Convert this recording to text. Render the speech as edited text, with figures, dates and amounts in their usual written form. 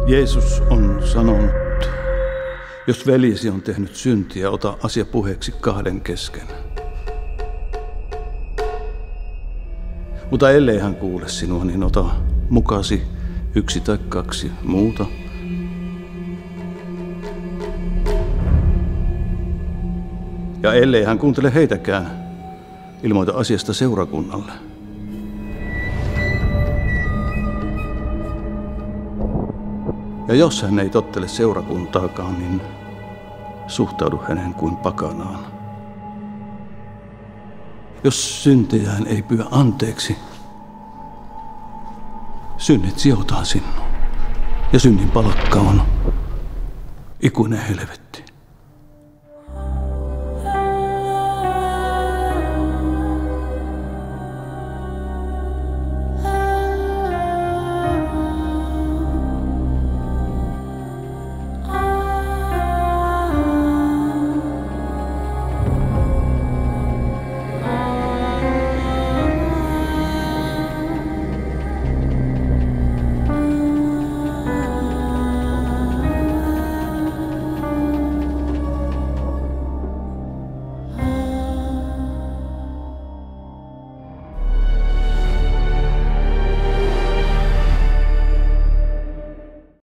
Jeesus on sanonut, jos veljesi on tehnyt syntiä, ota asia puheeksi kahden kesken. Mutta ellei hän kuule sinua, niin ota mukasi 1 tai 2 muuta. Ja ellei hän kuuntele heitäkään, ilmoita asiasta seurakunnalle. Ja jos hän ei tottele seurakuntaakaan, niin suhtaudu häneen kuin pakanaan. Jos syntejään ei pyydä anteeksi, synnit sijoitaan sinun. Ja synnin palkka on ikuinen helvetti.